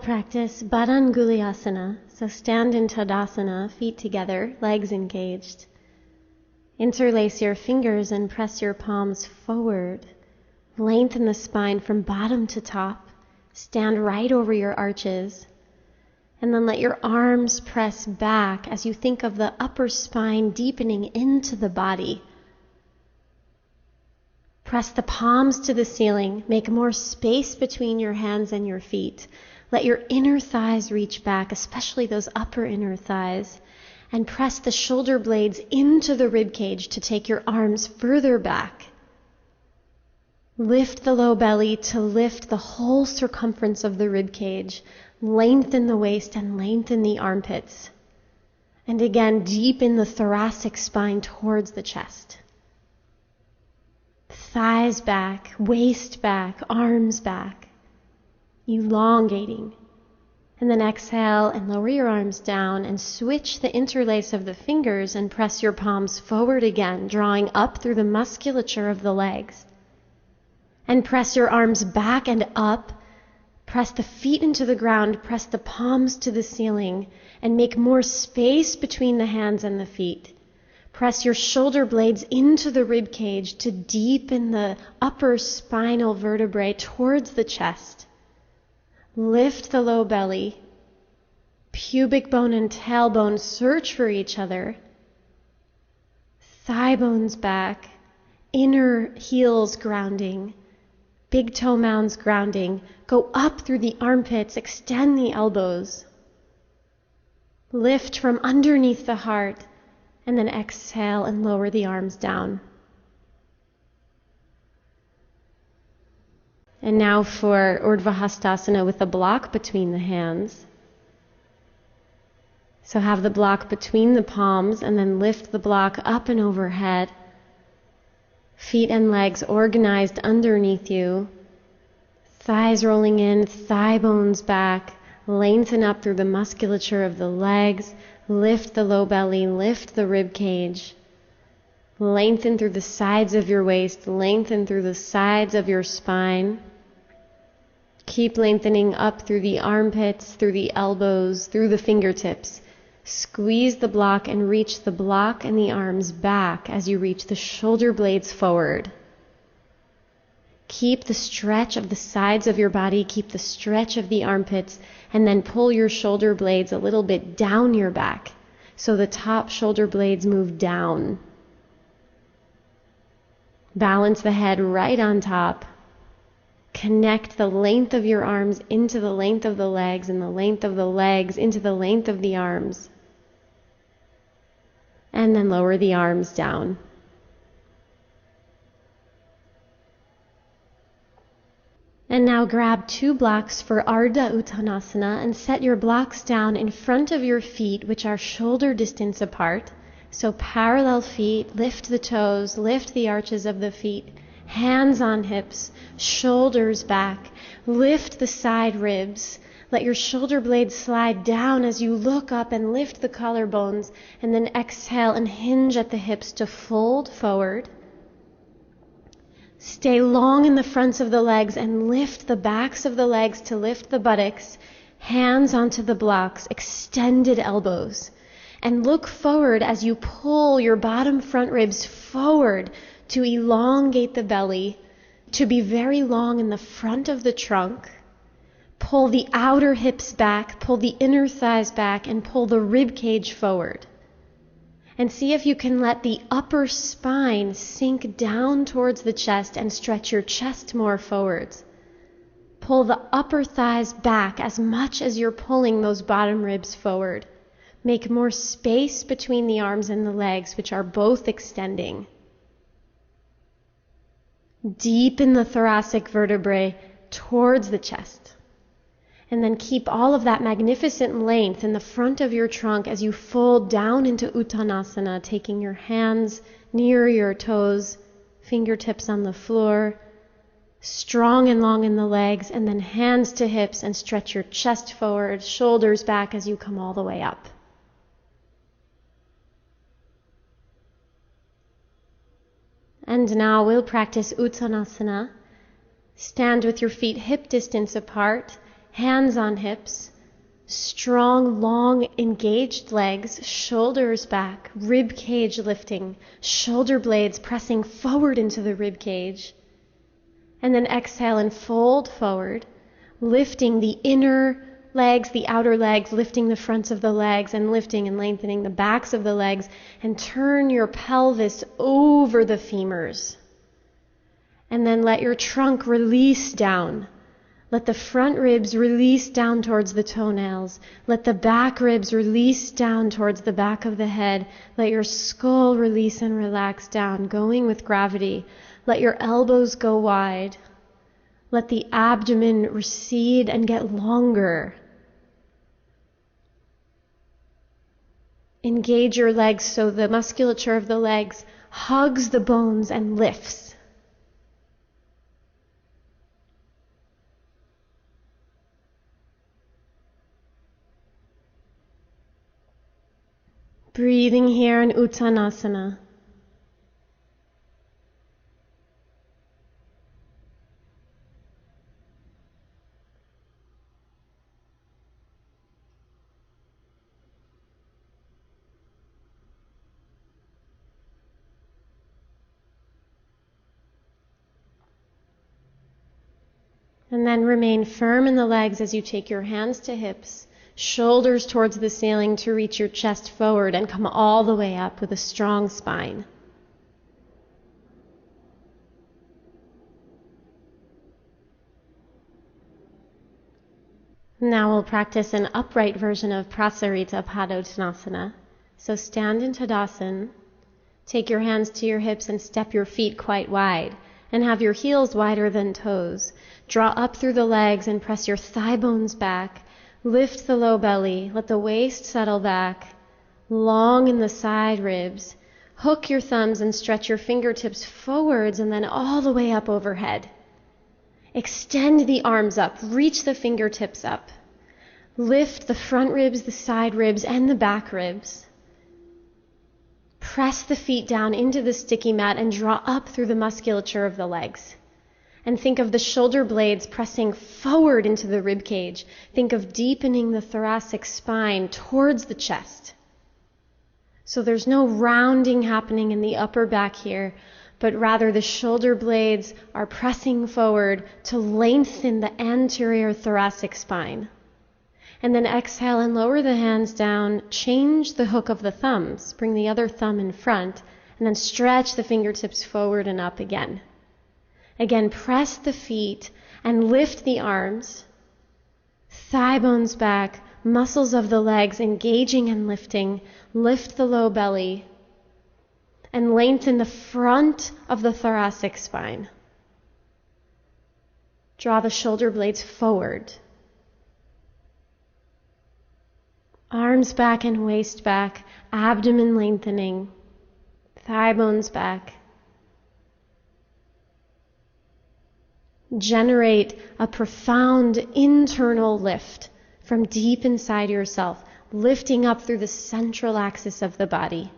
practice Badanguliasana, so stand in Tadasana, feet together, legs engaged. Interlace your fingers and press your palms forward. Lengthen the spine from bottom to top. Stand right over your arches. And then let your arms press back as you think of the upper spine deepening into the body. Press the palms to the ceiling. Make more space between your hands and your feet. Let your inner thighs reach back, especially those upper inner thighs. And press the shoulder blades into the rib cage to take your arms further back. Lift the low belly to lift the whole circumference of the rib cage. Lengthen the waist and lengthen the armpits. And again, deepen the thoracic spine towards the chest. Thighs back, waist back, arms back. Elongating. And then exhale and lower your arms down and switch the interlace of the fingers and press your palms forward again, drawing up through the musculature of the legs. And press your arms back and up. Press the feet into the ground, press the palms to the ceiling, and make more space between the hands and the feet. Press your shoulder blades into the rib cage to deepen the upper spinal vertebrae towards the chest. Lift the low belly. Pubic bone and tailbone search for each other. Thigh bones back. Inner heels grounding. Big toe mounds grounding. Go up through the armpits, extend the elbows. Lift from underneath the heart, and then exhale and lower the arms down. And now for Urdhva Hastasana with a block between the hands. So have the block between the palms and then lift the block up and overhead. Feet and legs organized underneath you. Thighs rolling in, thigh bones back. Lengthen up through the musculature of the legs. Lift the low belly, lift the rib cage. Lengthen through the sides of your waist, lengthen through the sides of your spine. Keep lengthening up through the armpits, through the elbows, through the fingertips. Squeeze the block and reach the block and the arms back as you reach the shoulder blades forward. Keep the stretch of the sides of your body, keep the stretch of the armpits, and then pull your shoulder blades a little bit down your back so the top shoulder blades move down. Balance the head right on top. Connect the length of your arms into the length of the legs and the length of the legs into the length of the arms. And then lower the arms down. And now grab 2 blocks for Ardha Uttanasana and set your blocks down in front of your feet, which are shoulder distance apart. So parallel feet, lift the toes, lift the arches of the feet, hands on hips, shoulders back, lift the side ribs. Let your shoulder blades slide down as you look up and lift the collarbones, and then exhale and hinge at the hips to fold forward. Stay long in the fronts of the legs and lift the backs of the legs to lift the buttocks, hands onto the blocks, extended elbows. And look forward as you pull your bottom front ribs forward to elongate the belly, to be very long in the front of the trunk. Pull the outer hips back, pull the inner thighs back, and pull the rib cage forward. And see if you can let the upper spine sink down towards the chest and stretch your chest more forwards. Pull the upper thighs back as much as you're pulling those bottom ribs forward. Make more space between the arms and the legs, which are both extending. Deepen the thoracic vertebrae towards the chest. And then keep all of that magnificent length in the front of your trunk as you fold down into Uttanasana, taking your hands near your toes, fingertips on the floor, strong and long in the legs, and then hands to hips and stretch your chest forward, shoulders back as you come all the way up. And now we'll practice Uttanasana. Stand with your feet hip distance apart. hands on hips, strong, long, engaged legs, shoulders back, rib cage lifting, shoulder blades pressing forward into the rib cage. And then exhale and fold forward, lifting the inner legs, the outer legs, lifting the fronts of the legs and lifting and lengthening the backs of the legs, and turn your pelvis over the femurs. And then let your trunk release down. Let the front ribs release down towards the toenails. Let the back ribs release down towards the back of the head. Let your skull release and relax down, going with gravity. Let your elbows go wide. Let the abdomen recede and get longer. Engage your legs so the musculature of the legs hugs the bones and lifts. Breathing here in Uttanasana. And then remain firm in the legs as you take your hands to hips, shoulders towards the ceiling to reach your chest forward and come all the way up with a strong spine. Now we'll practice an upright version of Prasarita Padottanasana. So stand in Tadasana, take your hands to your hips and step your feet quite wide, and have your heels wider than toes. Draw up through the legs and press your thigh bones back. Lift the low belly. Let the waist settle back. Long in the side ribs. Hook your thumbs and stretch your fingertips forwards and then all the way up overhead. Extend the arms up. Reach the fingertips up. Lift the front ribs, the side ribs, and the back ribs. Press the feet down into the sticky mat and draw up through the musculature of the legs. And think of the shoulder blades pressing forward into the rib cage. Think of deepening the thoracic spine towards the chest. So there's no rounding happening in the upper back here, but rather the shoulder blades are pressing forward to lengthen the anterior thoracic spine. And then exhale and lower the hands down. Change the hook of the thumbs. Bring the other thumb in front, and then stretch the fingertips forward and up again. Again, press the feet and lift the arms. Thigh bones back, muscles of the legs engaging and lifting. Lift the low belly and lengthen the front of the thoracic spine. Draw the shoulder blades forward. Arms back and waist back, abdomen lengthening, thigh bones back. Generate a profound internal lift from deep inside yourself, lifting up through the central axis of the body.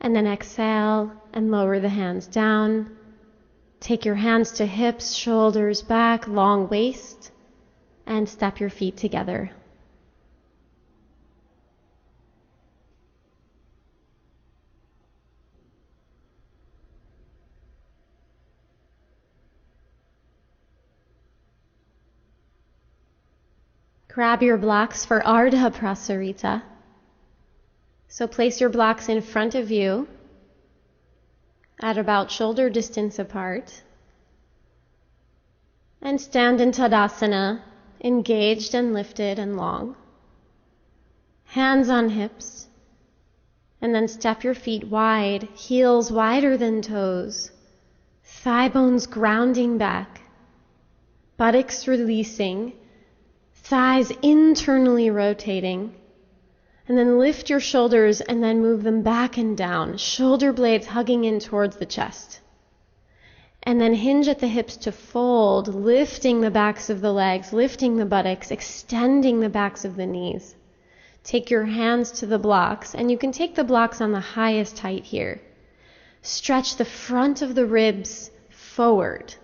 And then exhale and lower the hands down. Take your hands to hips, shoulders back, long waist, and step your feet together. Grab your blocks for Ardha Prasarita. So place your blocks in front of you at about shoulder distance apart. And stand in Tadasana, engaged and lifted and long. Hands on hips. And then step your feet wide, heels wider than toes. Thigh bones grounding back. Buttocks releasing. Thighs internally rotating. And then lift your shoulders and then move them back and down. Shoulder blades hugging in towards the chest. And then hinge at the hips to fold, lifting the backs of the legs, lifting the buttocks, extending the backs of the knees. Take your hands to the blocks, and you can take the blocks on the highest height here. Stretch the front of the ribs forward.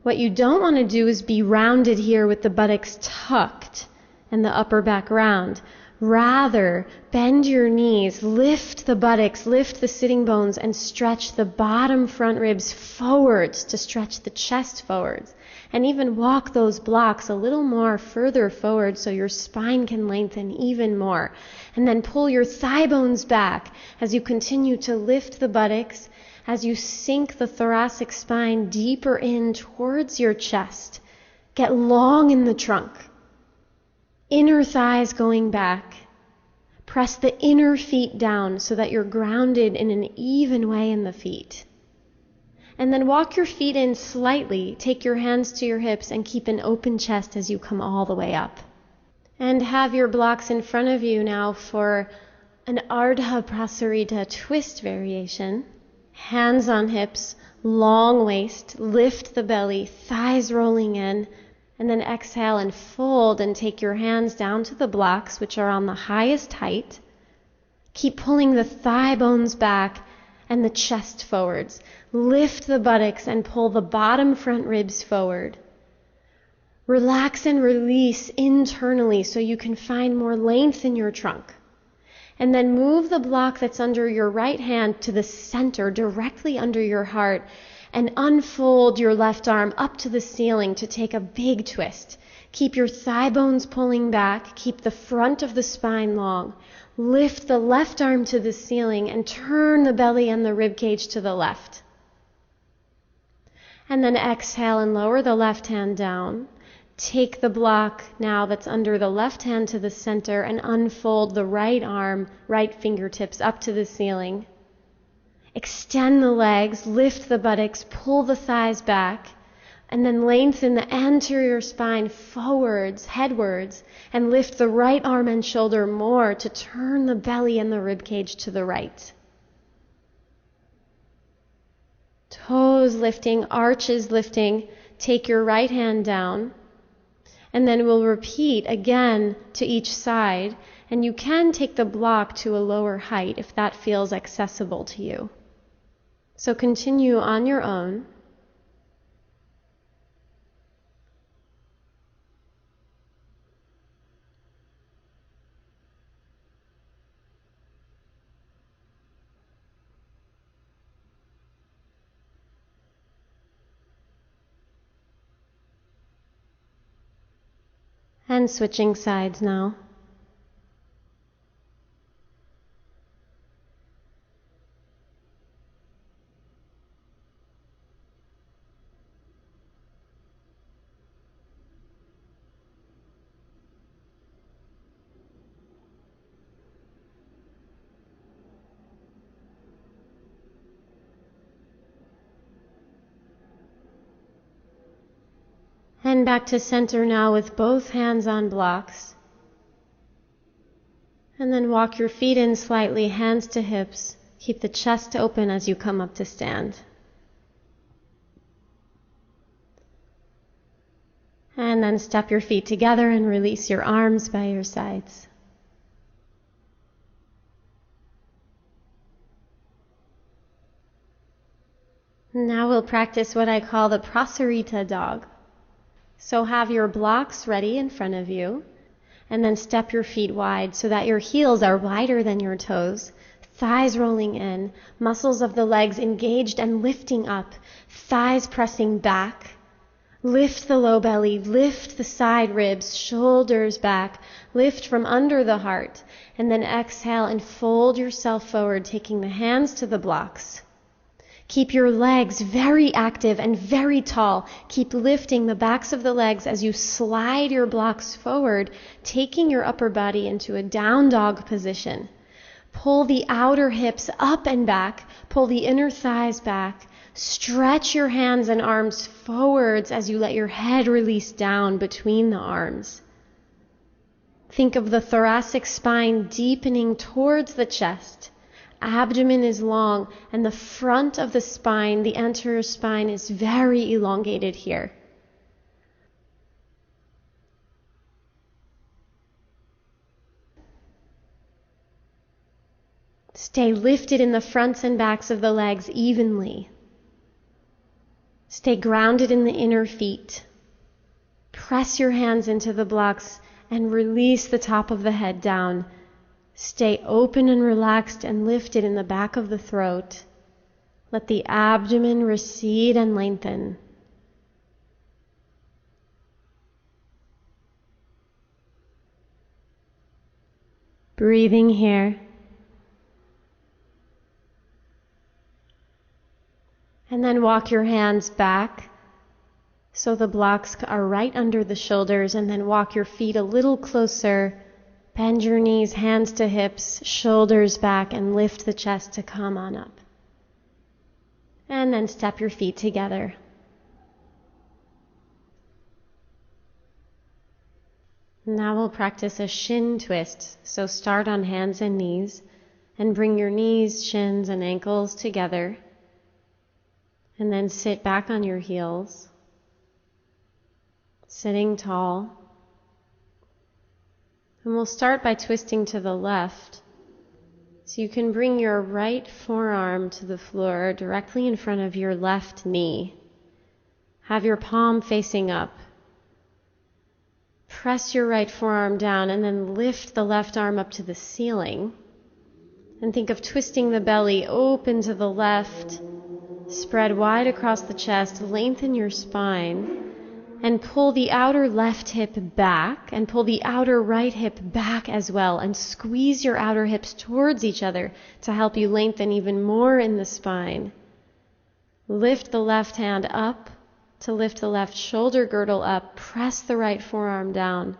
What you don't want to do is be rounded here with the buttocks tucked and the upper back round. Rather, bend your knees, lift the buttocks, lift the sitting bones, and stretch the bottom front ribs forwards to stretch the chest forwards. And even walk those blocks a little more further forward so your spine can lengthen even more. And then pull your thigh bones back as you continue to lift the buttocks, as you sink the thoracic spine deeper in towards your chest. Get long in the trunk. Inner thighs going back. Press the inner feet down so that you're grounded in an even way in the feet. And then walk your feet in slightly, take your hands to your hips, and keep an open chest as you come all the way up. And have your blocks in front of you now for an Ardha Prasarita twist variation. Hands on hips, long waist, lift the belly, thighs rolling in, and then exhale and fold and take your hands down to the blocks, which are on the highest height. Keep pulling the thigh bones back and the chest forwards. Lift the buttocks and pull the bottom front ribs forward. Relax and release internally so you can find more length in your trunk. And then move the block that's under your right hand to the center, directly under your heart, and unfold your left arm up to the ceiling to take a big twist. Keep your thigh bones pulling back. Keep the front of the spine long. Lift the left arm to the ceiling and turn the belly and the rib cage to the left. And then exhale and lower the left hand down. Take the block now that's under the left hand to the center and unfold the right arm, right fingertips up to the ceiling. Extend the legs, lift the buttocks, pull the thighs back, and then lengthen the anterior spine forwards, headwards, and lift the right arm and shoulder more to turn the belly and the rib cage to the right. Toes lifting, arches lifting. Take your right hand down. And then we'll repeat again to each side. And you can take the block to a lower height if that feels accessible to you. So continue on your own. And switching sides now. And back to center now with both hands on blocks. And then walk your feet in slightly, hands to hips. Keep the chest open as you come up to stand. And then step your feet together and release your arms by your sides. Now we'll practice what I call the Prasarita dog. So have your blocks ready in front of you, and then step your feet wide so that your heels are wider than your toes, thighs rolling in, muscles of the legs engaged and lifting up, thighs pressing back. Lift the low belly, lift the side ribs, shoulders back, lift from under the heart, and then exhale and fold yourself forward, taking the hands to the blocks. Keep your legs very active and very tall. Keep lifting the backs of the legs as you slide your blocks forward, taking your upper body into a down dog position. Pull the outer hips up and back. Pull the inner thighs back. Stretch your hands and arms forwards as you let your head release down between the arms. Think of the thoracic spine deepening towards the chest. Abdomen is long, and the front of the spine, the anterior spine, is very elongated here. Stay lifted in the fronts and backs of the legs evenly. Stay grounded in the inner feet. Press your hands into the blocks and release the top of the head down. Stay open and relaxed and lifted in the back of the throat. Let the abdomen recede and lengthen. Breathing here. And then walk your hands back so the blocks are right under the shoulders, and then walk your feet a little closer. Bend your knees, hands to hips, shoulders back, and lift the chest to come on up. And then step your feet together. Now we'll practice a shin twist. So start on hands and knees and bring your knees, shins, and ankles together. And then sit back on your heels, sitting tall. And we'll start by twisting to the left. So you can bring your right forearm to the floor directly in front of your left knee. Have your palm facing up. Press your right forearm down and then lift the left arm up to the ceiling. And think of twisting the belly open to the left. Spread wide across the chest, lengthen your spine, and pull the outer left hip back, and pull the outer right hip back as well, and squeeze your outer hips towards each other to help you lengthen even more in the spine. Lift the left hand up to lift the left shoulder girdle up, press the right forearm down,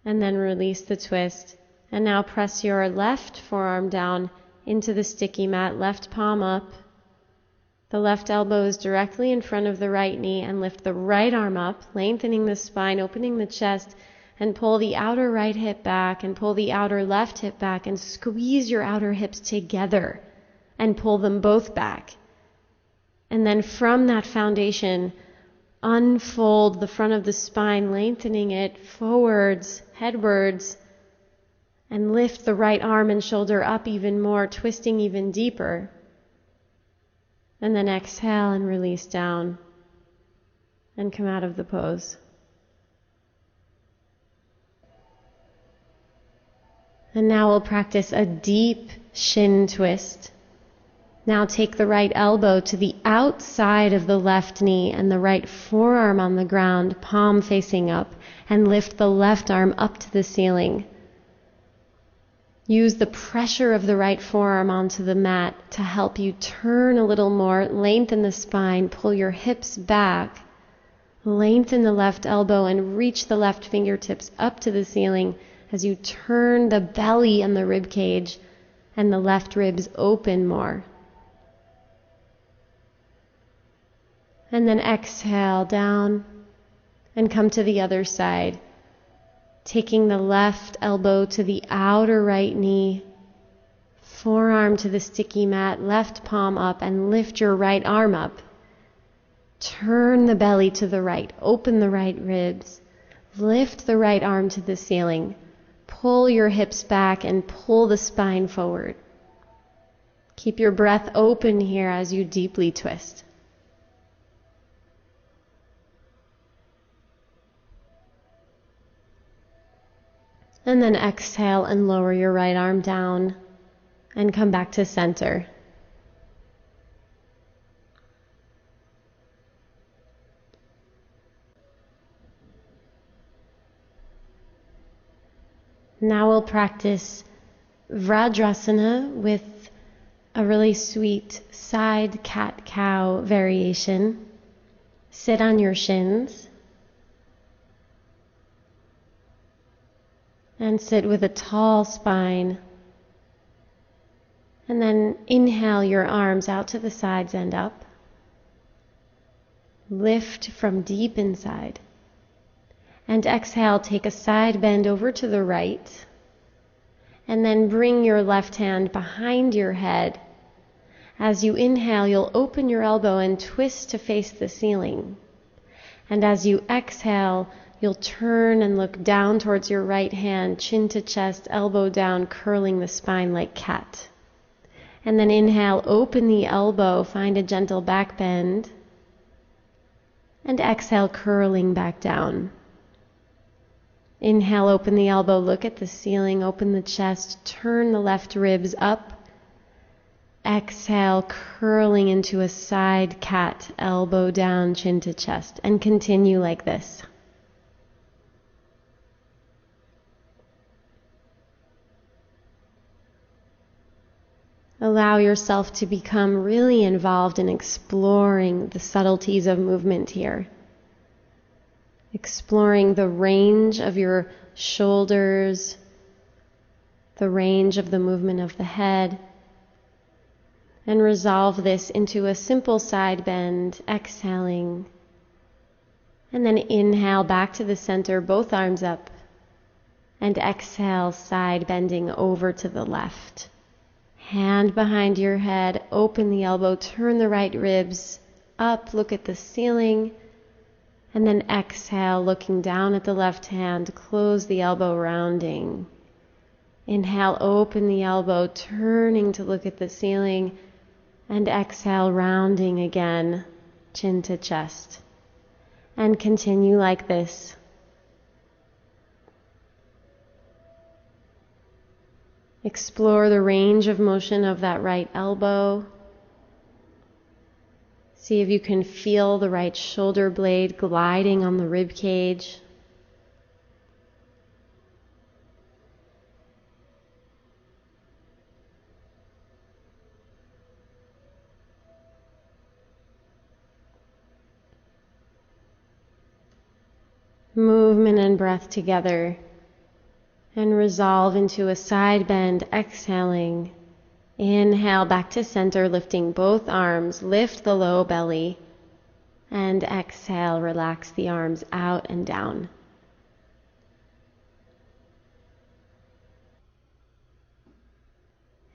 and then release the twist. And now press your left forearm down into the sticky mat, left palm up. The left elbow is directly in front of the right knee, and lift the right arm up, lengthening the spine, opening the chest, and pull the outer right hip back and pull the outer left hip back and squeeze your outer hips together and pull them both back. And then from that foundation, unfold the front of the spine, lengthening it forwards, headwards, and lift the right arm and shoulder up even more, twisting even deeper. And then exhale and release down and come out of the pose. And now we'll practice a deep shin twist. Now take the right elbow to the outside of the left knee and the right forearm on the ground, palm facing up, and lift the left arm up to the ceiling. Use the pressure of the right forearm onto the mat to help you turn a little more, lengthen the spine, pull your hips back, lengthen the left elbow, and reach the left fingertips up to the ceiling as you turn the belly and the rib cage and the left ribs open more. And then exhale down and come to the other side. Taking the left elbow to the outer right knee, forearm to the sticky mat, left palm up, and lift your right arm up. Turn the belly to the right, open the right ribs, lift the right arm to the ceiling, pull your hips back and pull the spine forward. Keep your breath open here as you deeply twist. And then exhale and lower your right arm down and come back to center. Now we'll practice Vajrasana with a really sweet side cat-cow variation. Sit on your shins. And sit with a tall spine. And then inhale your arms out to the sides and up. Lift from deep inside. And exhale, take a side bend over to the right. And then bring your left hand behind your head. As you inhale, you'll open your elbow and twist to face the ceiling. And as you exhale, you'll turn and look down towards your right hand, chin to chest, elbow down, curling the spine like cat. And then inhale, open the elbow, find a gentle back bend. And exhale, curling back down. Inhale, open the elbow, look at the ceiling, open the chest, turn the left ribs up. Exhale, curling into a side cat, elbow down, chin to chest, and continue like this. Allow yourself to become really involved in exploring the subtleties of movement here. Exploring the range of your shoulders, the range of the movement of the head, and resolve this into a simple side bend, exhaling, and then inhale back to the center, both arms up, and exhale, side bending over to the left. Hand behind your head, open the elbow, turn the right ribs up, look at the ceiling, and then exhale, looking down at the left hand, close the elbow, rounding. Inhale, open the elbow, turning to look at the ceiling, and exhale, rounding again, chin to chest. And continue like this. Explore the range of motion of that right elbow. See if you can feel the right shoulder blade gliding on the rib cage. Movement and breath together, and resolve into a side bend, exhaling. Inhale back to center, lifting both arms, lift the low belly, and exhale, relax the arms out and down.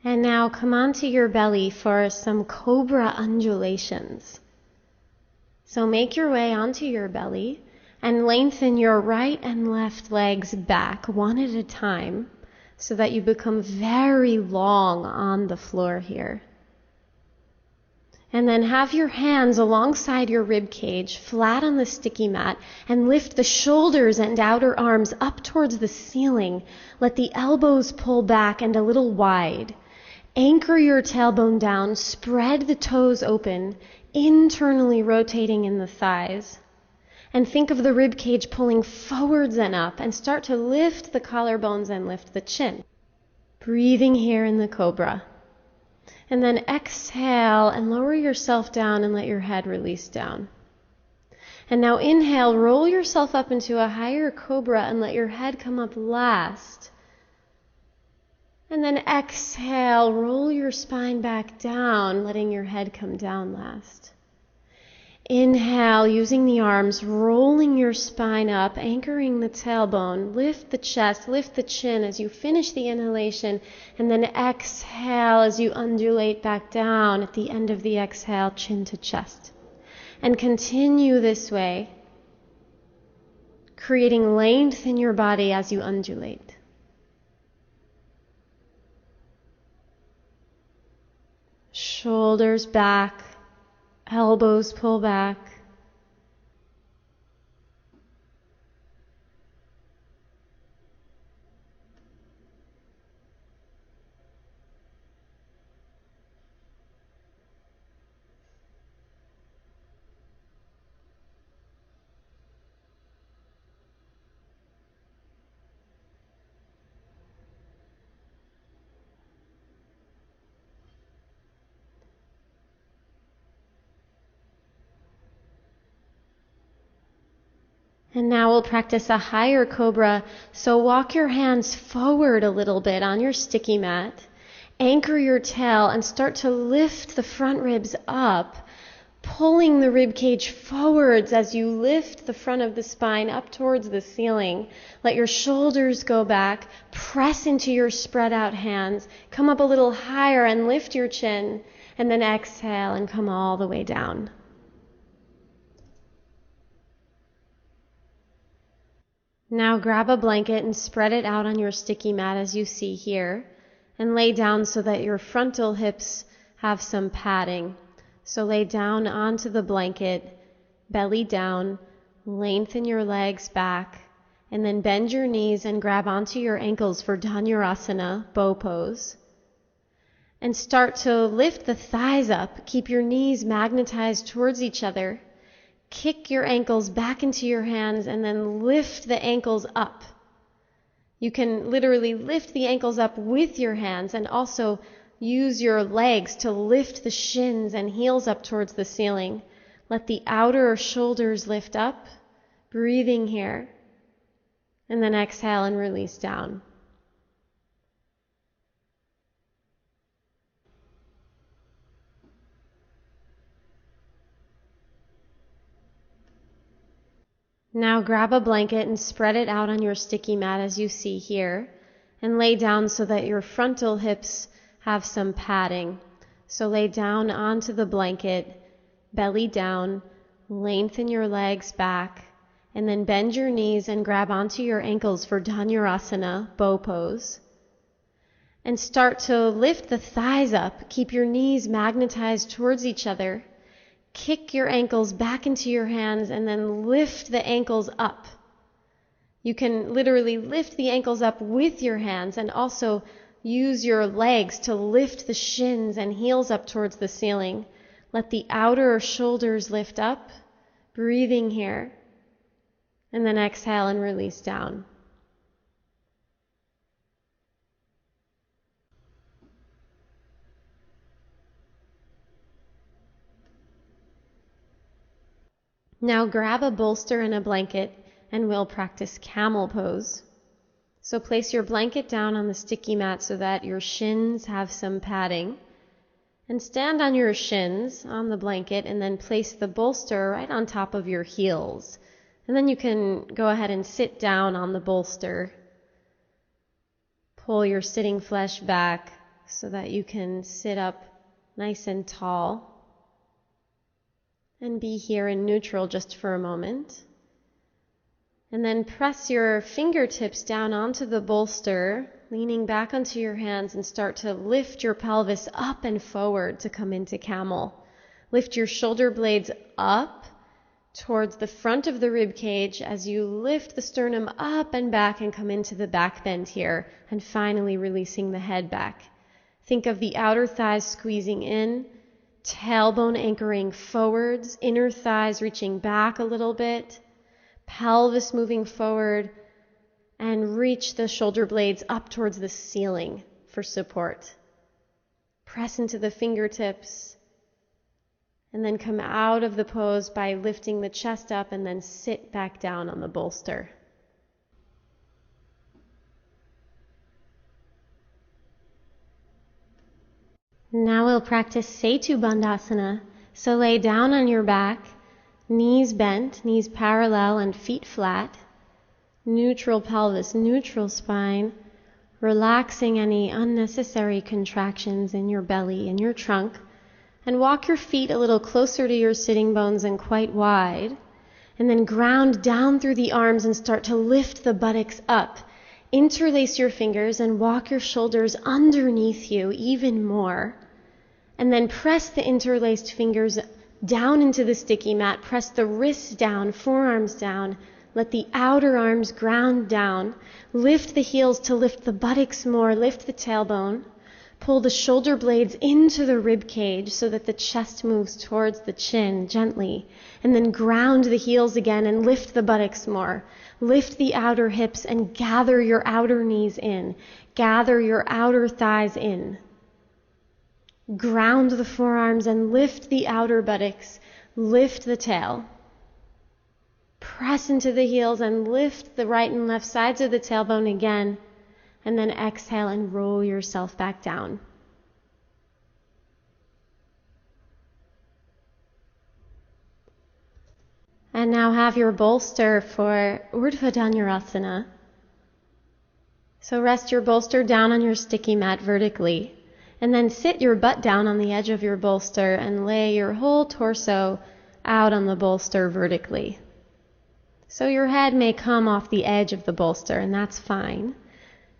And now come onto your belly for some cobra undulations. So make your way onto your belly and lengthen your right and left legs back one at a time so that you become very long on the floor here. And then have your hands alongside your rib cage, flat on the sticky mat, and lift the shoulders and outer arms up towards the ceiling. Let the elbows pull back and a little wide. Anchor your tailbone down, spread the toes open, internally rotating in the thighs. And think of the rib cage pulling forwards and up, and start to lift the collarbones and lift the chin. Breathing here in the cobra. And then exhale and lower yourself down and let your head release down. And now inhale, roll yourself up into a higher cobra and let your head come up last. And then exhale, roll your spine back down, letting your head come down last. Inhale, using the arms, rolling your spine up, anchoring the tailbone, lift the chest, lift the chin as you finish the inhalation, and then exhale as you undulate back down at the end of the exhale, chin to chest. And continue this way, creating length in your body as you undulate. Shoulders back. Elbows pull back. And now we'll practice a higher cobra. So walk your hands forward a little bit on your sticky mat. Anchor your tail and start to lift the front ribs up, pulling the rib cage forwards as you lift the front of the spine up towards the ceiling. Let your shoulders go back. Press into your spread out hands. Come up a little higher and lift your chin. And then exhale and come all the way down. Now grab a blanket and spread it out on your sticky mat as you see here, and lay down so that your frontal hips have some padding. So lay down onto the blanket, belly down, lengthen your legs back, and then bend your knees and grab onto your ankles for Dhanurasana, bow pose. And start to lift the thighs up. Keep your knees magnetized towards each other. Kick your ankles back into your hands and then lift the ankles up. You can literally lift the ankles up with your hands and also use your legs to lift the shins and heels up towards the ceiling. Let the outer shoulders lift up, breathing here. And then exhale and release down. Now grab a blanket and spread it out on your sticky mat as you see here, and lay down so that your frontal hips have some padding. So lay down onto the blanket, belly down, lengthen your legs back, and then bend your knees and grab onto your ankles for Dhanurasana, bow pose. And start to lift the thighs up. Keep your knees magnetized towards each other. Kick your ankles back into your hands and then lift the ankles up. You can literally lift the ankles up with your hands and also use your legs to lift the shins and heels up towards the ceiling. Let the outer shoulders lift up, breathing here. And then exhale and release down. Now grab a bolster and a blanket and we'll practice camel pose. So place your blanket down on the sticky mat so that your shins have some padding. And stand on your shins on the blanket and then place the bolster right on top of your heels. And then you can go ahead and sit down on the bolster. Pull your sitting flesh back so that you can sit up nice and tall. And be here in neutral just for a moment. And then press your fingertips down onto the bolster, leaning back onto your hands, and start to lift your pelvis up and forward to come into camel. Lift your shoulder blades up towards the front of the rib cage as you lift the sternum up and back and come into the back bend here, and finally releasing the head back. Think of the outer thighs squeezing in, tailbone anchoring forwards, inner thighs reaching back a little bit, pelvis moving forward, and reach the shoulder blades up towards the ceiling for support. Press into the fingertips, and then come out of the pose by lifting the chest up and then sit back down on the bolster. Now we'll practice Setu Bandhasana. So lay down on your back, knees bent, knees parallel and feet flat. Neutral pelvis, neutral spine. Relaxing any unnecessary contractions in your belly, in your trunk. And walk your feet a little closer to your sitting bones and quite wide. And then ground down through the arms and start to lift the buttocks up. Interlace your fingers and walk your shoulders underneath you even more. And then press the interlaced fingers down into the sticky mat. Press the wrists down, forearms down. Let the outer arms ground down. Lift the heels to lift the buttocks more. Lift the tailbone. Pull the shoulder blades into the rib cage so that the chest moves towards the chin gently. And then ground the heels again and lift the buttocks more. Lift the outer hips and gather your outer knees in. Gather your outer thighs in. Ground the forearms and lift the outer buttocks. Lift the tail. Press into the heels and lift the right and left sides of the tailbone again. And then exhale and roll yourself back down. And now have your bolster for Urdhva Dhanurasana. So rest your bolster down on your sticky mat vertically. And then sit your butt down on the edge of your bolster and lay your whole torso out on the bolster vertically. So your head may come off the edge of the bolster, and that's fine.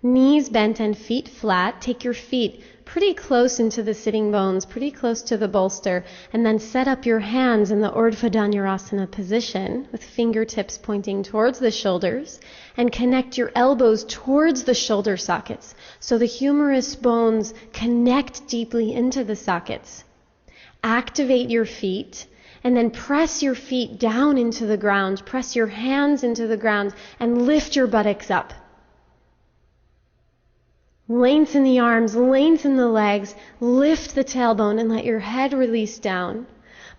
Knees bent and feet flat. Take your feet pretty close into the sitting bones, pretty close to the bolster, and then set up your hands in the Urdhva Dhanurasana position with fingertips pointing towards the shoulders, and connect your elbows towards the shoulder sockets so the humerus bones connect deeply into the sockets. Activate your feet, and then press your feet down into the ground. Press your hands into the ground and lift your buttocks up. Lengthen the arms, lengthen the legs, lift the tailbone and let your head release down.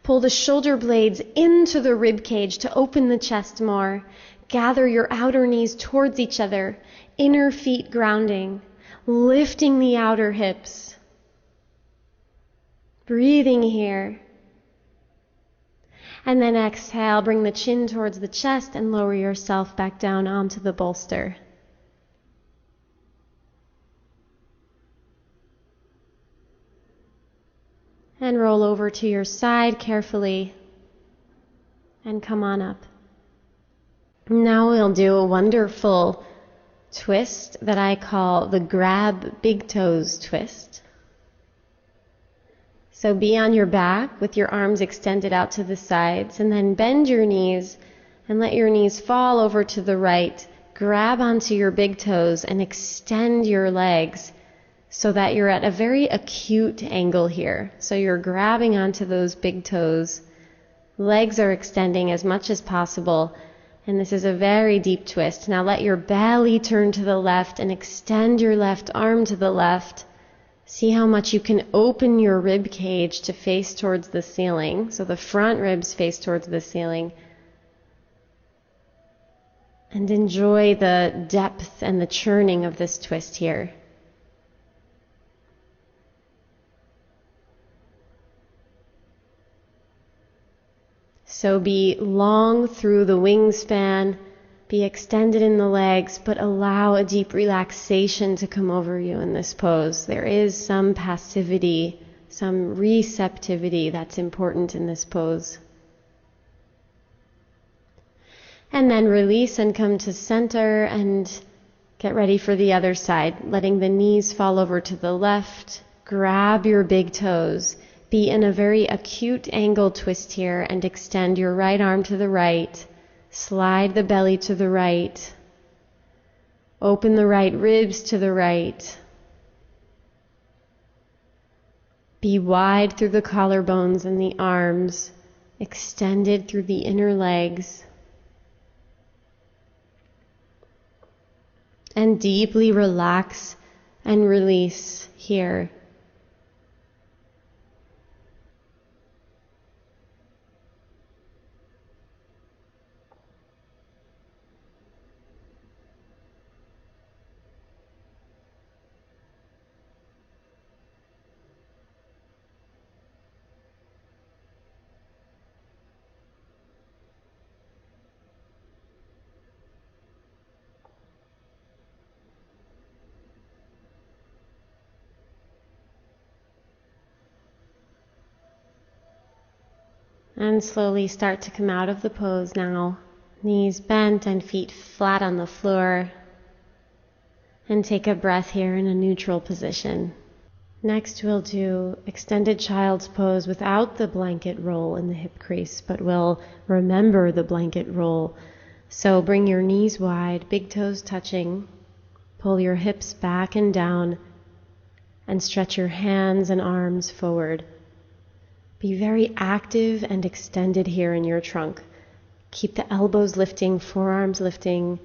Pull the shoulder blades into the rib cage to open the chest more. Gather your outer knees towards each other, inner feet grounding, lifting the outer hips. Breathing here. And then exhale, bring the chin towards the chest and lower yourself back down onto the bolster. And roll over to your side carefully and come on up. Now we'll do a wonderful twist that I call the grab big toes twist. So be on your back with your arms extended out to the sides, and then bend your knees and let your knees fall over to the right. Grab onto your big toes and extend your legs so that you're at a very acute angle here. So you're grabbing onto those big toes. Legs are extending as much as possible, and this is a very deep twist. Now let your belly turn to the left and extend your left arm to the left. See how much you can open your rib cage to face towards the ceiling. So the front ribs face towards the ceiling. And enjoy the depth and the churning of this twist here. So be long through the wingspan, be extended in the legs, but allow a deep relaxation to come over you in this pose. There is some passivity, some receptivity that's important in this pose. And then release and come to center and get ready for the other side, letting the knees fall over to the left. Grab your big toes. Be in a very acute angle twist here and extend your right arm to the right. Slide the belly to the right. Open the right ribs to the right. Be wide through the collarbones and the arms, extended through the inner legs. And deeply relax and release here. And slowly start to come out of the pose now. Knees bent and feet flat on the floor. And take a breath here in a neutral position. Next we'll do extended child's pose without the blanket roll in the hip crease, but we'll remember the blanket roll. So bring your knees wide, big toes touching. Pull your hips back and down and stretch your hands and arms forward. Be very active and extended here in your trunk. Keep the elbows lifting, forearms lifting.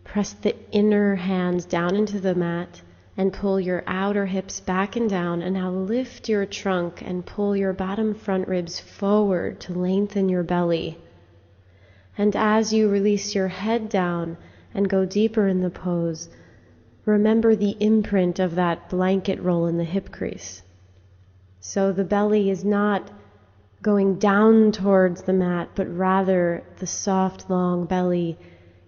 Press the inner hands down into the mat and pull your outer hips back and down. And now lift your trunk and pull your bottom front ribs forward to lengthen your belly. And as you release your head down and go deeper in the pose, remember the imprint of that blanket roll in the hip crease. So the belly is not going down towards the mat, but rather the soft, long belly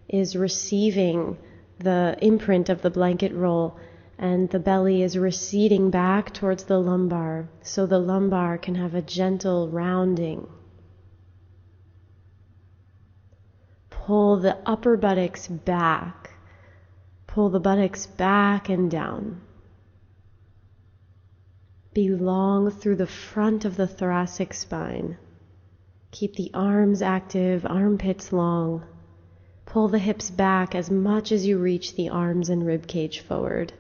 is receiving the imprint of the blanket roll, and the belly is receding back towards the lumbar, so the lumbar can have a gentle rounding. Pull the upper buttocks back. Pull the buttocks back and down. Be long through the front of the thoracic spine. Keep the arms active, armpits long. Pull the hips back as much as you reach the arms and rib cage forward.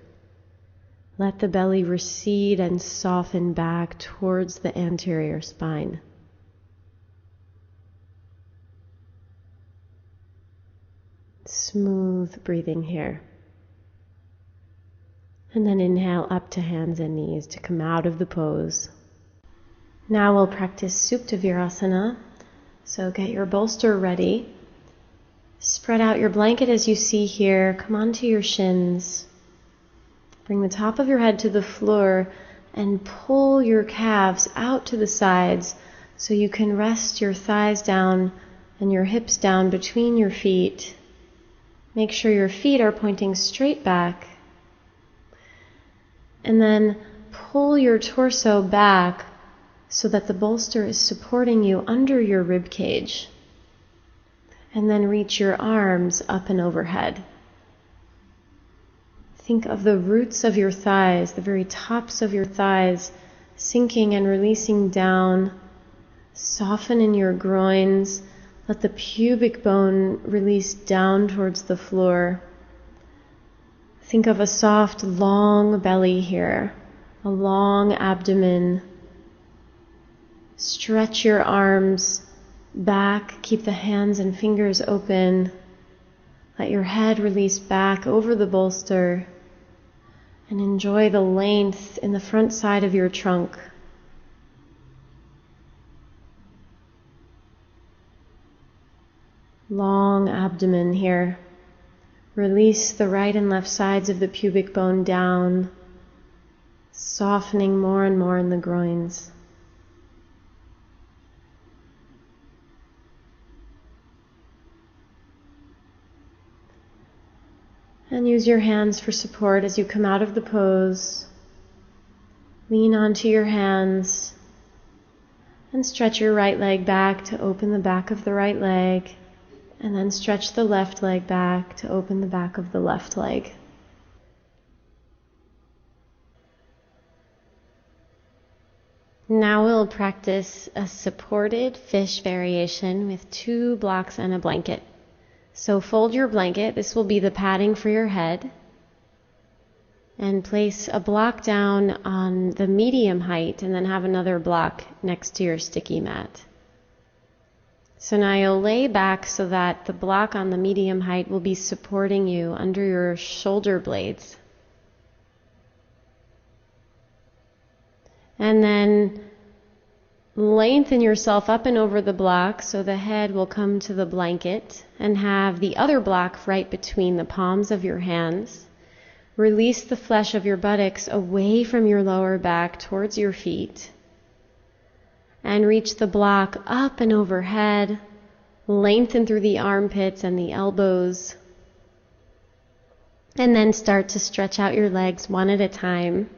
Let the belly recede and soften back towards the anterior spine. Smooth breathing here. And then inhale up to hands and knees to come out of the pose. Now we'll practice Supta Virasana. So get your bolster ready. Spread out your blanket as you see here. Come onto your shins. Bring the top of your head to the floor and pull your calves out to the sides so you can rest your thighs down and your hips down between your feet. Make sure your feet are pointing straight back. And then pull your torso back so that the bolster is supporting you under your rib cage. And then reach your arms up and overhead. Think of the roots of your thighs, the very tops of your thighs, sinking and releasing down. Soften in your groins. Let the pubic bone release down towards the floor. Think of a soft, long belly here, a long abdomen. Stretch your arms back. Keep the hands and fingers open. Let your head release back over the bolster. And enjoy the length in the front side of your trunk. Long abdomen here. Release the right and left sides of the pubic bone down, softening more and more in the groins. And use your hands for support as you come out of the pose. Lean onto your hands and stretch your right leg back to open the back of the right leg. And then stretch the left leg back to open the back of the left leg. Now we'll practice a supported fish variation with 2 blocks and a blanket. So fold your blanket, this will be the padding for your head, and place a block down on the medium height and then have another block next to your sticky mat. So now you'll lay back so that the block on the medium height will be supporting you under your shoulder blades. And then lengthen yourself up and over the block so the head will come to the blanket and have the other block right between the palms of your hands. Release the flesh of your buttocks away from your lower back towards your feet. And reach the block up and overhead. Lengthen through the armpits and the elbows. And then start to stretch out your legs one at a time.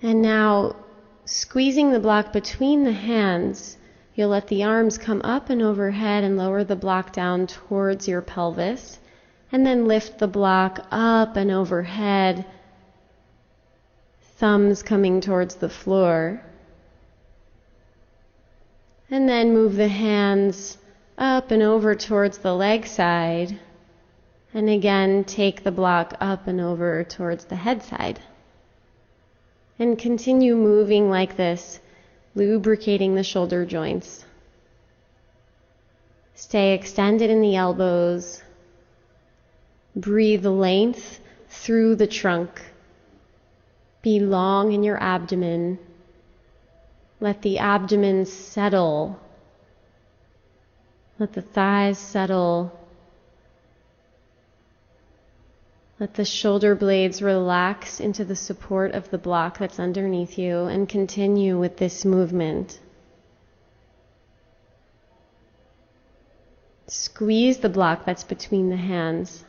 And now, squeezing the block between the hands, you'll let the arms come up and overhead and lower the block down towards your pelvis. And then lift the block up and overhead, thumbs coming towards the floor. And then move the hands up and over towards the leg side. And again, take the block up and over towards the head side. And continue moving like this, lubricating the shoulder joints. Stay extended in the elbows. Breathe length through the trunk. Be long in your abdomen. Let the abdomen settle. Let the thighs settle. Let the shoulder blades relax into the support of the block that's underneath you, and continue with this movement. Squeeze the block that's between the hands.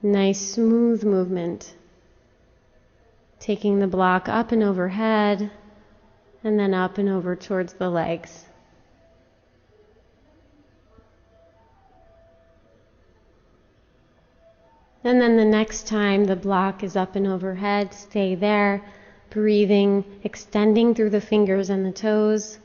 Nice smooth movement. Taking the block up and overhead, and then up and over towards the legs. And then the next time the block is up and overhead, stay there, breathing, extending through the fingers and the toes.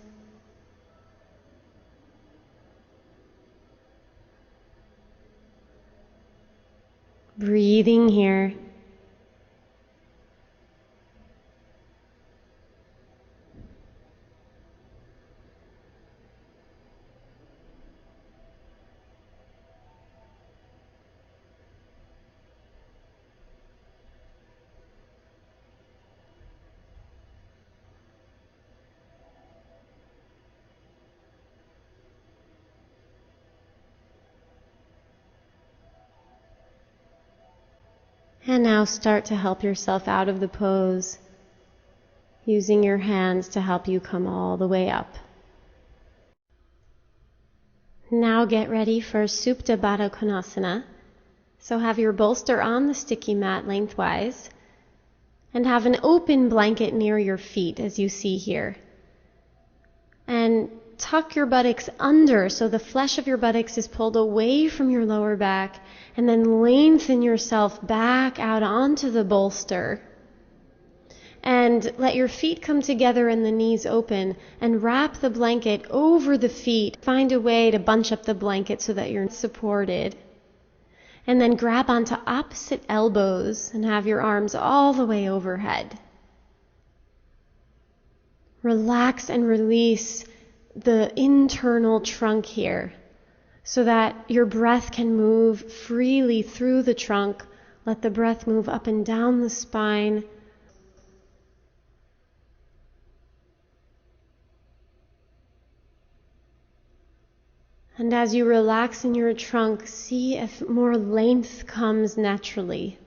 Breathing here. And now start to help yourself out of the pose, using your hands to help you come all the way up. Now get ready for Supta Baddha Konasana. So have your bolster on the sticky mat lengthwise, and have an open blanket near your feet as you see here. And tuck your buttocks under so the flesh of your buttocks is pulled away from your lower back, and then lengthen yourself back out onto the bolster. And let your feet come together and the knees open, and wrap the blanket over the feet. Find a way to bunch up the blanket so that you're supported. And then grab onto opposite elbows and have your arms all the way overhead. Relax and release the internal trunk here so that your breath can move freely through the trunk. Let the breath move up and down the spine. And as you relax in your trunk, see if more length comes naturally.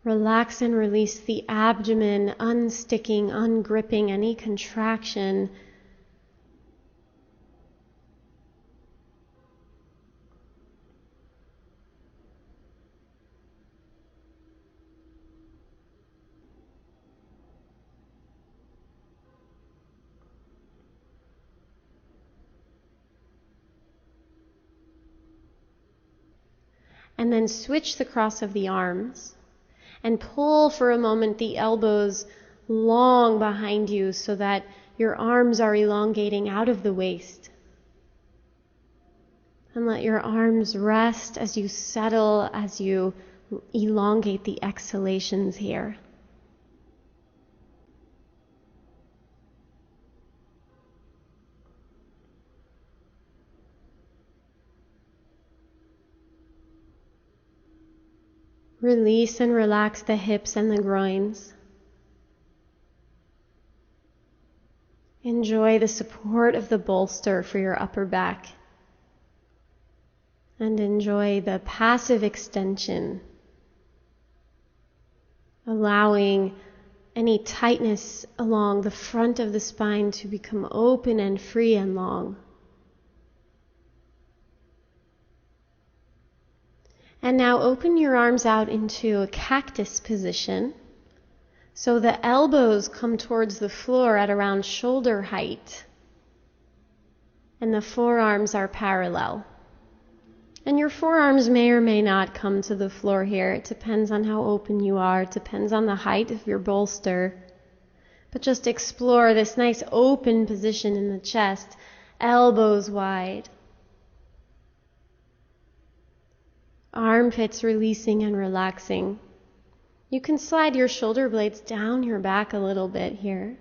Relax and release the abdomen, unsticking, ungripping any contraction. And then switch the cross of the arms and pull for a moment the elbows long behind you so that your arms are elongating out of the waist. And let your arms rest as you settle, as you elongate the exhalations here. Release and relax the hips and the groins. Enjoy the support of the bolster for your upper back. And enjoy the passive extension, allowing any tightness along the front of the spine to become open and free and long. And now open your arms out into a cactus position. So the elbows come towards the floor at around shoulder height. And the forearms are parallel. And your forearms may or may not come to the floor here. It depends on how open you are. It depends on the height of your bolster. But just explore this nice open position in the chest, elbows wide. Armpits releasing and relaxing. You can slide your shoulder blades down your back a little bit here.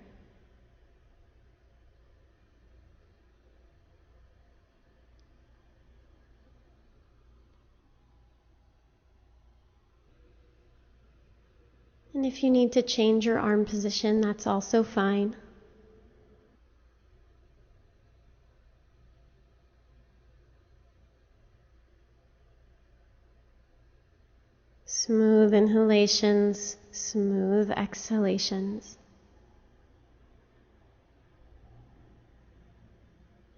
And if you need to change your arm position, that's also fine. Smooth inhalations, smooth exhalations.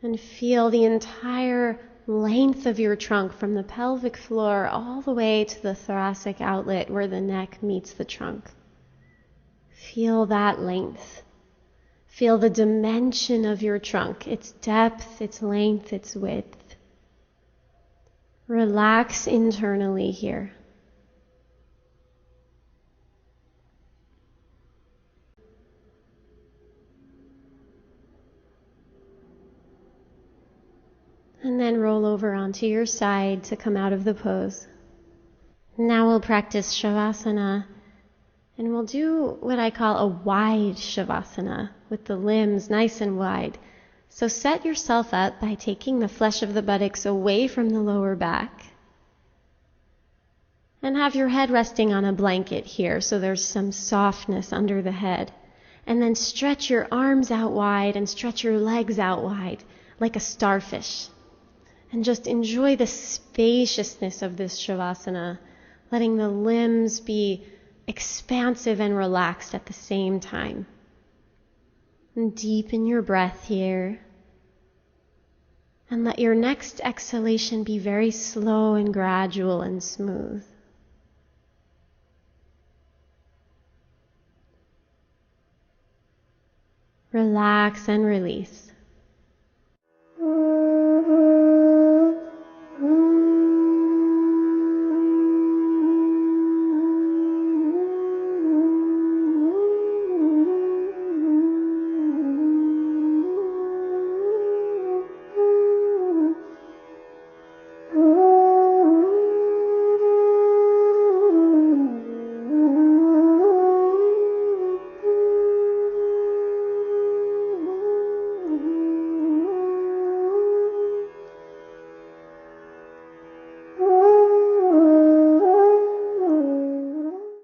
And feel the entire length of your trunk from the pelvic floor all the way to the thoracic outlet where the neck meets the trunk. Feel that length. Feel the dimension of your trunk, its depth, its length, its width. Relax internally here. And then roll over onto your side to come out of the pose. Now we'll practice Shavasana, and we'll do what I call a wide Shavasana, with the limbs nice and wide. So set yourself up by taking the flesh of the buttocks away from the lower back. And have your head resting on a blanket here, so there's some softness under the head. And then stretch your arms out wide and stretch your legs out wide, like a starfish. And just enjoy the spaciousness of this Shavasana, letting the limbs be expansive and relaxed at the same time. And deepen your breath here. And let your next exhalation be very slow and gradual and smooth. Relax and release.